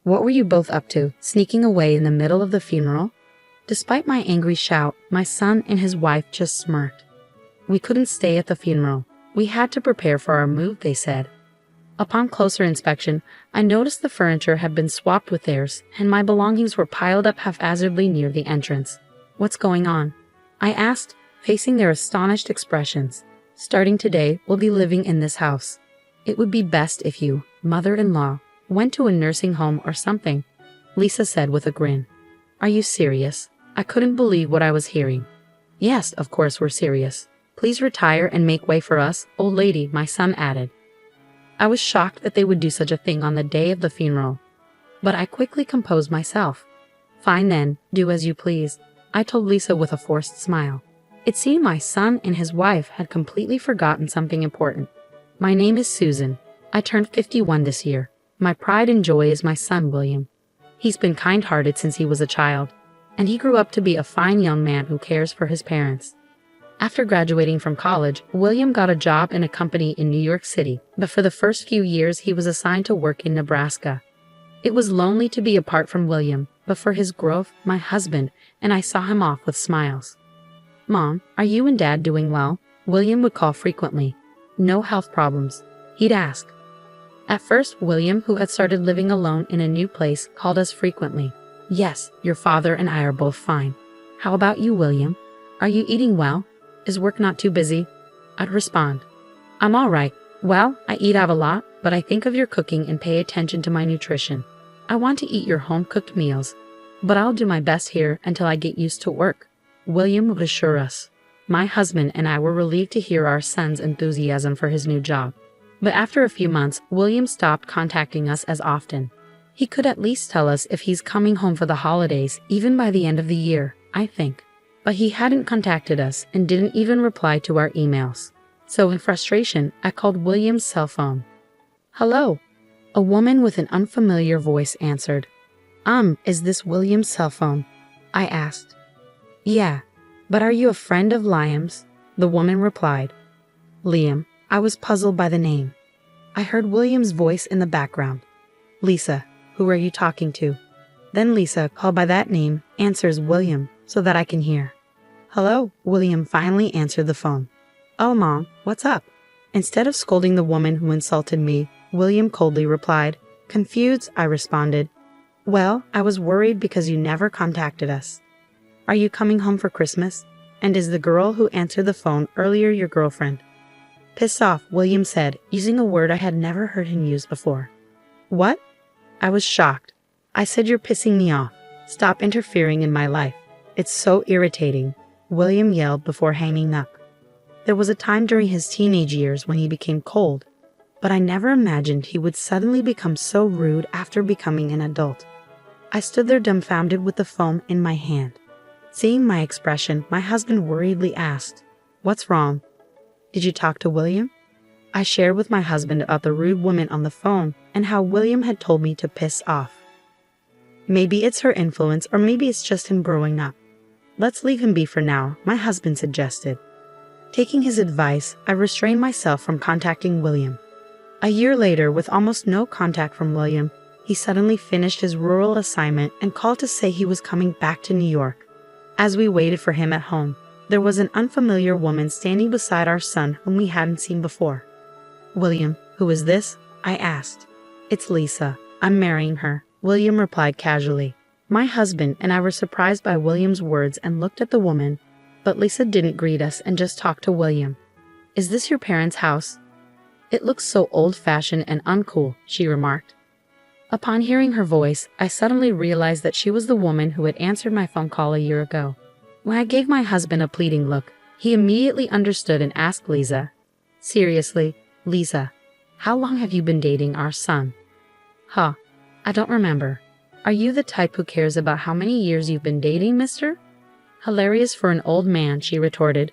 What were you both up to, sneaking away in the middle of the funeral? Despite my angry shout, my son and his wife just smirked. We couldn't stay at the funeral. We had to prepare for our move, they said. Upon closer inspection, I noticed the furniture had been swapped with theirs, and my belongings were piled up haphazardly near the entrance. What's going on? I asked, facing their astonished expressions. Starting today, we'll be living in this house. It would be best if you, mother-in-law, went to a nursing home or something, Lisa said with a grin. Are you serious? I couldn't believe what I was hearing. Yes, of course we're serious. Please retire and make way for us, old lady, my son added. I was shocked that they would do such a thing on the day of the funeral. But I quickly composed myself. Fine then, do as you please, I told Lisa with a forced smile. It seemed my son and his wife had completely forgotten something important. My name is Susan. I turned 51 this year. My pride and joy is my son, William. He's been kind-hearted since he was a child, and he grew up to be a fine young man who cares for his parents. After graduating from college, William got a job in a company in New York City, but for the first few years he was assigned to work in Nebraska. It was lonely to be apart from William, but for his growth, my husband and I saw him off with smiles. Mom, are you and Dad doing well? William would call frequently. No health problems, he'd ask. At first, William, who had started living alone in a new place, called us frequently. Yes, your father and I are both fine. How about you, William? Are you eating well? Is work not too busy? I'd respond. I'm all right. Well, I eat out a lot, but I think of your cooking and pay attention to my nutrition. I want to eat your home-cooked meals, but I'll do my best here until I get used to work, William would assure us. My husband and I were relieved to hear our son's enthusiasm for his new job. But after a few months, William stopped contacting us as often. He could at least tell us if he's coming home for the holidays, even by the end of the year, I think. But he hadn't contacted us and didn't even reply to our emails. So in frustration, I called William's cell phone. Hello? A woman with an unfamiliar voice answered. Is this William's cell phone? I asked. Yeah, but are you a friend of Liam's? The woman replied. Liam. I was puzzled by the name. I heard William's voice in the background. Lisa, who are you talking to? Then Lisa, called by that name, answers William so that I can hear. Hello, William finally answered the phone. Oh, Mom, what's up? Instead of scolding the woman who insulted me, William coldly replied. Confused, I responded. Well, I was worried because you never contacted us. Are you coming home for Christmas? And is the girl who answered the phone earlier your girlfriend? Pissed off, William said, using a word I had never heard him use before. What? I was shocked. I said you're pissing me off. Stop interfering in my life. It's so irritating, William yelled before hanging up. There was a time during his teenage years when he became cold, but I never imagined he would suddenly become so rude after becoming an adult. I stood there dumbfounded with the phone in my hand. Seeing my expression, my husband worriedly asked, What's wrong? Did you talk to William? I shared with my husband about the rude woman on the phone and how William had told me to piss off. Maybe it's her influence or maybe it's just him growing up. Let's leave him be for now, my husband suggested. Taking his advice, I restrained myself from contacting William. A year later, with almost no contact from William, he suddenly finished his rural assignment and called to say he was coming back to New York. As we waited for him at home, there was an unfamiliar woman standing beside our son whom we hadn't seen before. William, who is this? I asked. It's Lisa. I'm marrying her, William replied casually. My husband and I were surprised by William's words and looked at the woman, but Lisa didn't greet us and just talked to William. Is this your parents' house? It looks so old-fashioned and uncool, she remarked. Upon hearing her voice, I suddenly realized that she was the woman who had answered my phone call a year ago. When I gave my husband a pleading look, he immediately understood and asked Lisa, Seriously, Lisa, how long have you been dating our son? Huh, I don't remember. Are you the type who cares about how many years you've been dating, mister? Hilarious for an old man, she retorted.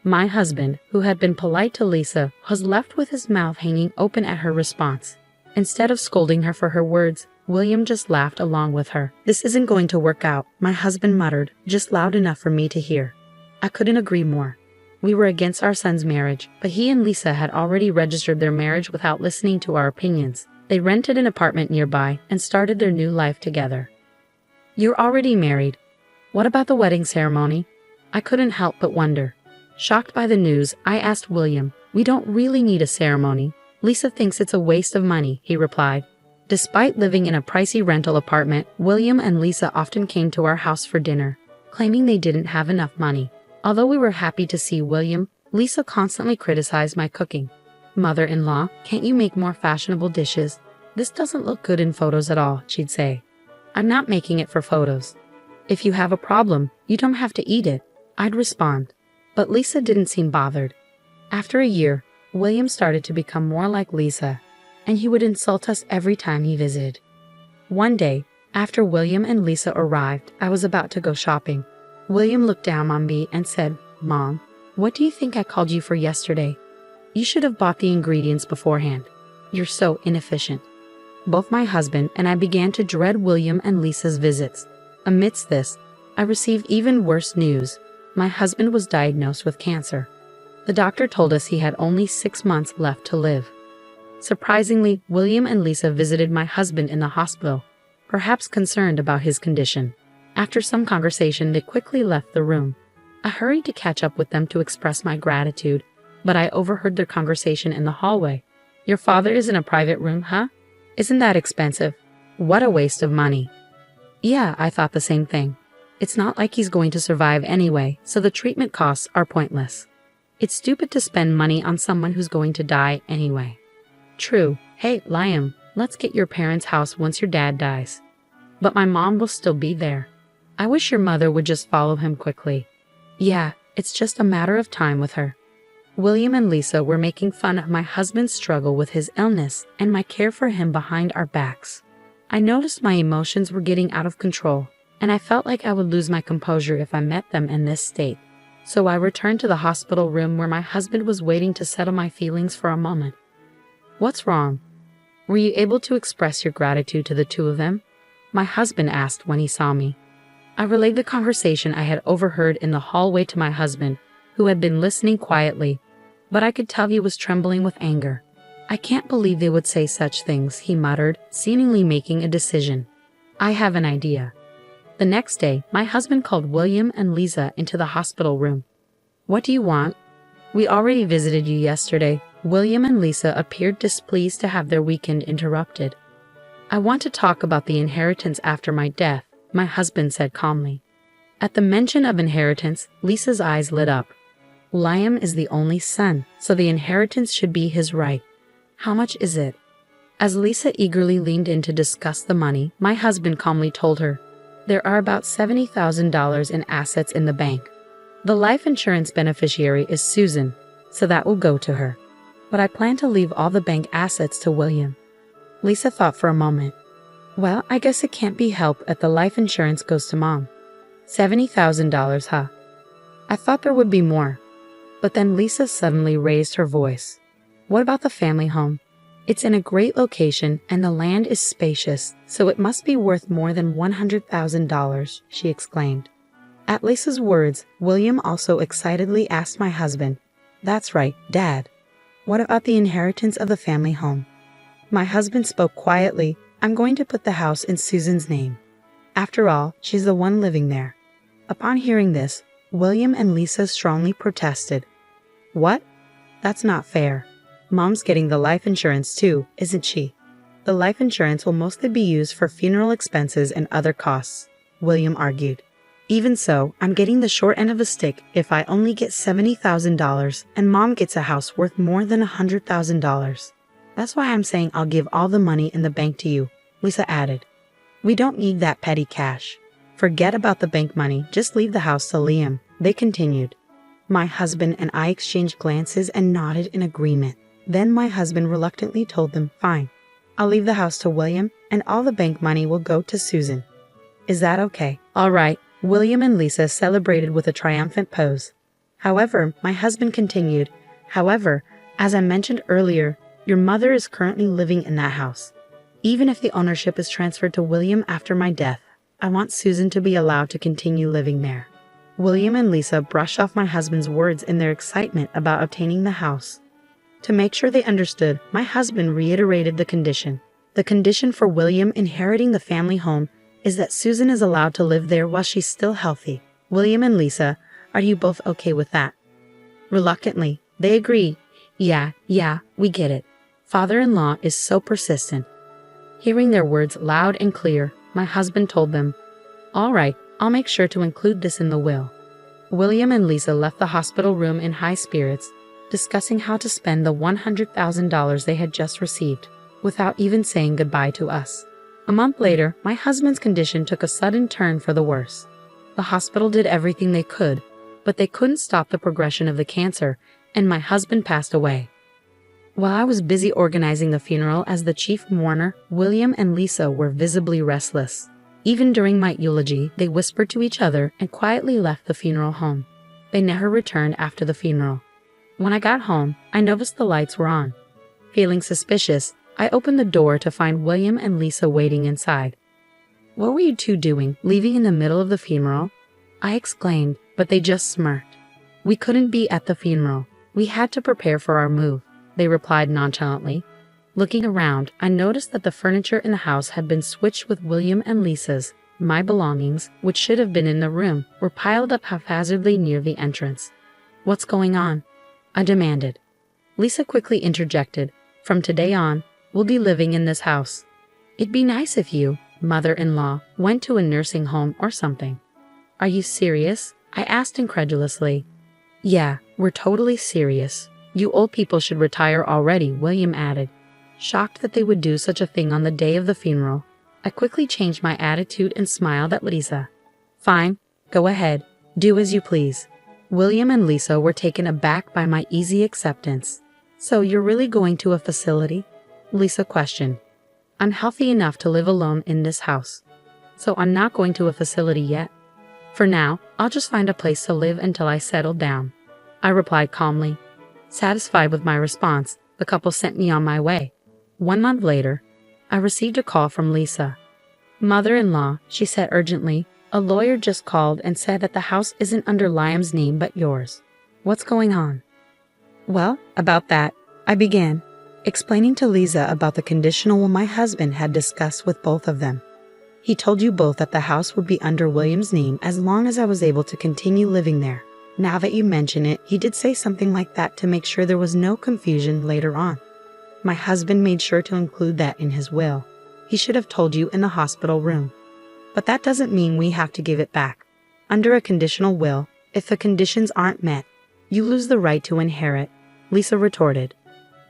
My husband, who had been polite to Lisa, was left with his mouth hanging open at her response. Instead of scolding her for her words, William just laughed along with her. This isn't going to work out, my husband muttered, just loud enough for me to hear. I couldn't agree more. We were against our son's marriage, but he and Lisa had already registered their marriage without listening to our opinions. They rented an apartment nearby and started their new life together. You're already married. What about the wedding ceremony? I couldn't help but wonder. Shocked by the news, I asked William. We don't really need a ceremony. Lisa thinks it's a waste of money, he replied. Despite living in a pricey rental apartment, William and Lisa often came to our house for dinner, claiming they didn't have enough money. Although we were happy to see William, Lisa constantly criticized my cooking. Mother-in-law, can't you make more fashionable dishes? This doesn't look good in photos at all, she'd say. I'm not making it for photos. If you have a problem, you don't have to eat it, I'd respond. But Lisa didn't seem bothered. After a year, William started to become more like Lisa, and he would insult us every time he visited. One day, after William and Lisa arrived, I was about to go shopping. William looked down on me and said, Mom, what do you think I called you for yesterday? You should have bought the ingredients beforehand. You're so inefficient. Both my husband and I began to dread William and Lisa's visits. Amidst this, I received even worse news. My husband was diagnosed with cancer. The doctor told us he had only 6 months left to live. Surprisingly, William and Lisa visited my husband in the hospital, perhaps concerned about his condition. After some conversation, they quickly left the room. I hurried to catch up with them to express my gratitude, but I overheard their conversation in the hallway. Your father is in a private room, huh? Isn't that expensive? What a waste of money. Yeah, I thought the same thing. It's not like he's going to survive anyway, so the treatment costs are pointless. It's stupid to spend money on someone who's going to die anyway. True. Hey, Liam, let's get your parents' house once your dad dies. But my mom will still be there. I wish your mother would just follow him quickly. Yeah, it's just a matter of time with her. William and Lisa were making fun of my husband's struggle with his illness and my care for him behind our backs. I noticed my emotions were getting out of control, and I felt like I would lose my composure if I met them in this state. So I returned to the hospital room where my husband was waiting to settle my feelings for a moment. What's wrong? Were you able to express your gratitude to the two of them? My husband asked when he saw me. I relayed the conversation I had overheard in the hallway to my husband, who had been listening quietly, but I could tell he was trembling with anger. I can't believe they would say such things, he muttered, seemingly making a decision. I have an idea. The next day, my husband called William and Lisa into the hospital room. What do you want? We already visited you yesterday. William and Lisa appeared displeased to have their weekend interrupted. I want to talk about the inheritance after my death, my husband said calmly. At the mention of inheritance, Lisa's eyes lit up. Liam is the only son, so the inheritance should be his right. How much is it? As Lisa eagerly leaned in to discuss the money, my husband calmly told her, there are about $70,000 in assets in the bank. The life insurance beneficiary is Susan, so that will go to her. But I plan to leave all the bank assets to William. Lisa thought for a moment. Well, I guess it can't be helped if the life insurance goes to Mom. $70,000, huh? I thought there would be more. But then Lisa suddenly raised her voice. What about the family home? It's in a great location and the land is spacious, so it must be worth more than $100,000, she exclaimed. At Lisa's words, William also excitedly asked my husband, That's right, Dad. What about the inheritance of the family home? My husband spoke quietly. I'm going to put the house in Susan's name. After all, she's the one living there. Upon hearing this, William and Lisa strongly protested. What? That's not fair. Mom's getting the life insurance too, isn't she? The life insurance will mostly be used for funeral expenses and other costs, William argued. Even so, I'm getting the short end of the stick if I only get $70,000 and Mom gets a house worth more than $100,000. That's why I'm saying I'll give all the money in the bank to you, Lisa added. We don't need that petty cash. Forget about the bank money, just leave the house to Liam, they continued. My husband and I exchanged glances and nodded in agreement. Then my husband reluctantly told them, Fine, I'll leave the house to William and all the bank money will go to Susan. Is that okay? All right, William and Lisa celebrated with a triumphant pose. However, my husband continued, However, as I mentioned earlier, your mother is currently living in that house. Even if the ownership is transferred to William after my death, I want Susan to be allowed to continue living there. William and Lisa brushed off my husband's words in their excitement about obtaining the house. To make sure they understood, my husband reiterated the condition. The condition for William inheriting the family home is that Susan is allowed to live there while she's still healthy. William and Lisa, are you both okay with that? Reluctantly, they agree. Yeah, we get it. Father-in-law is so persistent. Hearing their words loud and clear, my husband told them, "All right, I'll make sure to include this in the will." William and Lisa left the hospital room in high spirits, discussing how to spend the $100,000 they had just received, without even saying goodbye to us. A month later, my husband's condition took a sudden turn for the worse. The hospital did everything they could, but they couldn't stop the progression of the cancer, and my husband passed away. While I was busy organizing the funeral as the chief mourner, William and Lisa were visibly restless. Even during my eulogy, they whispered to each other and quietly left the funeral home. They never returned after the funeral. When I got home, I noticed the lights were on. Feeling suspicious, I opened the door to find William and Lisa waiting inside. "What were you two doing, leaving in the middle of the funeral?" I exclaimed, but they just smirked. "We couldn't be at the funeral. We had to prepare for our move," they replied nonchalantly. Looking around, I noticed that the furniture in the house had been switched with William and Lisa's. My belongings, which should have been in the room, were piled up haphazardly near the entrance. "What's going on?" I demanded. Lisa quickly interjected, "From today on, we'll be living in this house. It'd be nice if you, mother-in-law, went to a nursing home or something." "Are you serious?" I asked incredulously. "Yeah, we're totally serious. You old people should retire already," William added. Shocked that they would do such a thing on the day of the funeral, I quickly changed my attitude and smiled at Lisa. "Fine, go ahead, do as you please." William and Lisa were taken aback by my easy acceptance. "So you're really going to a facility?" Lisa questioned. "I'm healthy enough to live alone in this house, so I'm not going to a facility yet. For now, I'll just find a place to live until I settle down," I replied calmly. Satisfied with my response, the couple sent me on my way. 1 month later, I received a call from Lisa. "Mother-in-law," she said urgently, "a lawyer just called and said that the house isn't under Liam's name but yours. What's going on?" "Well, about that," I began, explaining to Lisa about the conditional will my husband had discussed with both of them. "He told you both that the house would be under William's name as long as I was able to continue living there. Now that you mention it, he did say something like that to make sure there was no confusion later on. My husband made sure to include that in his will. He should have told you in the hospital room. But that doesn't mean we have to give it back. Under a conditional will, if the conditions aren't met, you lose the right to inherit," Lisa retorted.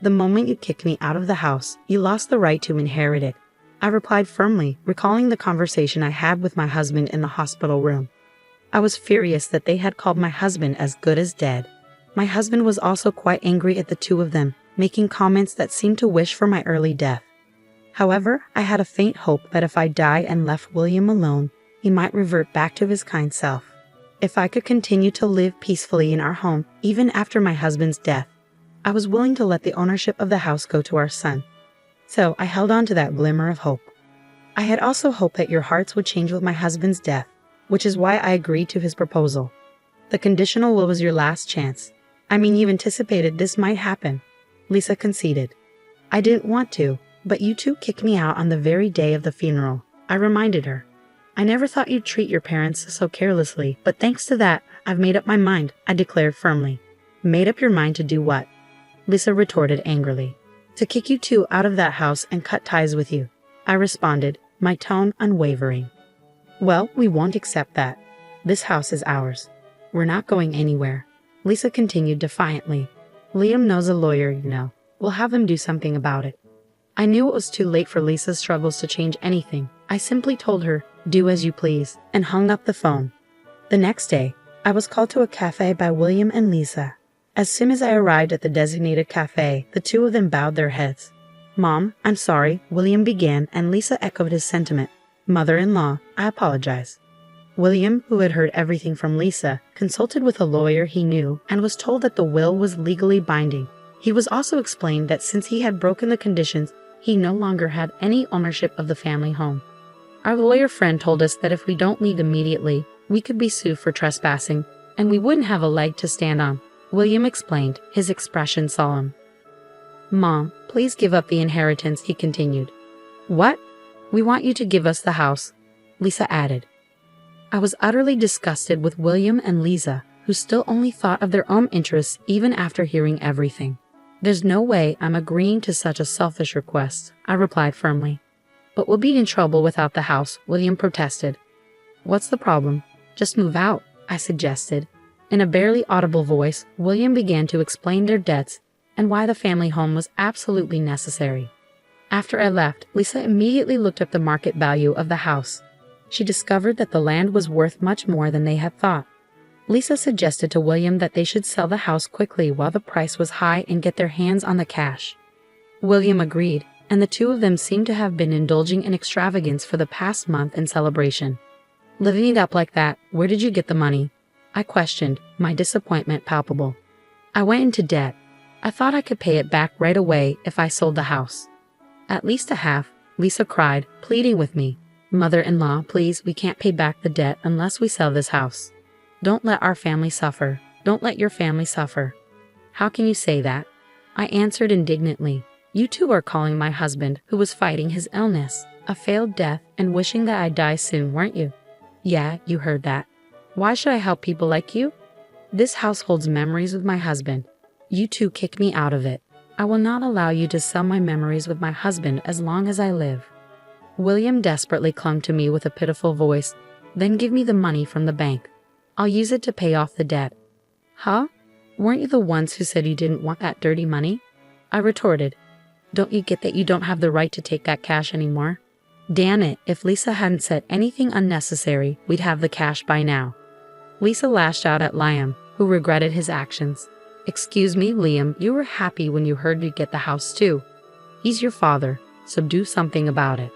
"The moment you kicked me out of the house, you lost the right to inherit it," I replied firmly, recalling the conversation I had with my husband in the hospital room. I was furious that they had called my husband as good as dead. My husband was also quite angry at the two of them, making comments that seemed to wish for my early death. However, I had a faint hope that if I died and left William alone, he might revert back to his kind self. If I could continue to live peacefully in our home, even after my husband's death, I was willing to let the ownership of the house go to our son. So I held on to that glimmer of hope. I had also hoped that your hearts would change with my husband's death, which is why I agreed to his proposal. The conditional will was your last chance. I mean, you anticipated this might happen," Lisa conceded. "I didn't want to, but you two kicked me out on the very day of the funeral," I reminded her. "I never thought you'd treat your parents so carelessly, but thanks to that, I've made up my mind," I declared firmly. "Made up your mind to do what?" Lisa retorted angrily. "To kick you two out of that house and cut ties with you," I responded, my tone unwavering. "Well, we won't accept that. This house is ours. We're not going anywhere," Lisa continued defiantly. "Liam knows a lawyer, you know. We'll have him do something about it." I knew it was too late for Lisa's struggles to change anything. I simply told her, "Do as you please," and hung up the phone. The next day, I was called to a cafe by William and Lisa. As soon as I arrived at the designated cafe, the two of them bowed their heads. "Mom, I'm sorry," William began, and Lisa echoed his sentiment. "Mother-in-law, I apologize." William, who had heard everything from Lisa, consulted with a lawyer he knew and was told that the will was legally binding. He was also explained that since he had broken the conditions, he no longer had any ownership of the family home. Our lawyer friend told us that if we don't leave immediately, we could be sued for trespassing, and we wouldn't have a leg to stand on, William explained, his expression solemn. "Mom, please give up the inheritance," he continued. What? We want you to give us the house, Lisa added. I was utterly disgusted with William and Lisa, who still only thought of their own interests even after hearing everything. There's no way I'm agreeing to such a selfish request, I replied firmly. But we'll be in trouble without the house, William protested. What's the problem? Just move out, I suggested. In a barely audible voice, William began to explain their debts and why the family home was absolutely necessary. After I left, Lisa immediately looked up the market value of the house. She discovered that the land was worth much more than they had thought. Lisa suggested to William that they should sell the house quickly while the price was high and get their hands on the cash. William agreed, and the two of them seemed to have been indulging in extravagance for the past month in celebration. Living it up like that, where did you get the money? I questioned, my disappointment palpable. I went into debt. I thought I could pay it back right away if I sold the house. At least a half, Lisa cried, pleading with me. Mother-in-law, please, we can't pay back the debt unless we sell this house. Don't let our family suffer. Don't let your family suffer. How can you say that? I answered indignantly. You two are calling my husband, who was fighting his illness, a failed death and wishing that I'd die soon, weren't you? Yeah, you heard that. Why should I help people like you? This house holds memories with my husband. You two kick me out of it. I will not allow you to sell my memories with my husband as long as I live. William desperately clung to me with a pitiful voice. Then give me the money from the bank. I'll use it to pay off the debt. Huh? Weren't you the ones who said you didn't want that dirty money? I retorted. Don't you get that you don't have the right to take that cash anymore? Damn it, if Lisa hadn't said anything unnecessary, we'd have the cash by now. Lisa lashed out at Liam, who regretted his actions. Excuse me, Liam, you were happy when you heard you'd get the house too. He's your father, so do something about it.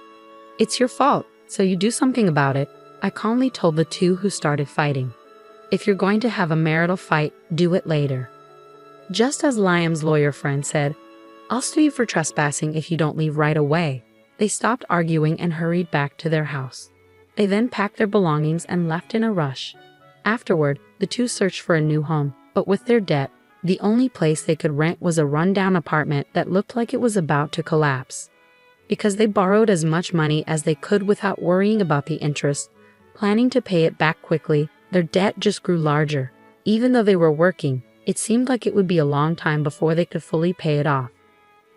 It's your fault, so you do something about it, I calmly told the two who started fighting. If you're going to have a marital fight, do it later. Just as Liam's lawyer friend said, I'll sue you for trespassing if you don't leave right away. They stopped arguing and hurried back to their house. They then packed their belongings and left in a rush. Afterward, the two searched for a new home, but with their debt, the only place they could rent was a rundown apartment that looked like it was about to collapse. Because they borrowed as much money as they could without worrying about the interest, planning to pay it back quickly, their debt just grew larger. Even though they were working, it seemed like it would be a long time before they could fully pay it off.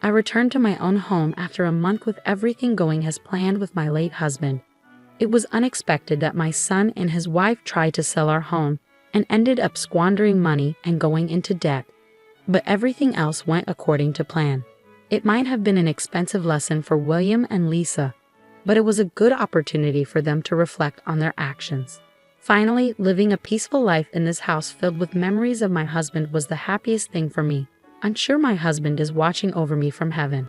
I returned to my own home after a month with everything going as planned with my late husband. It was unexpected that my son and his wife tried to sell our home and ended up squandering money and going into debt. But everything else went according to plan. It might have been an expensive lesson for William and Lisa, but it was a good opportunity for them to reflect on their actions. Finally, living a peaceful life in this house filled with memories of my husband was the happiest thing for me. I'm sure my husband is watching over me from heaven.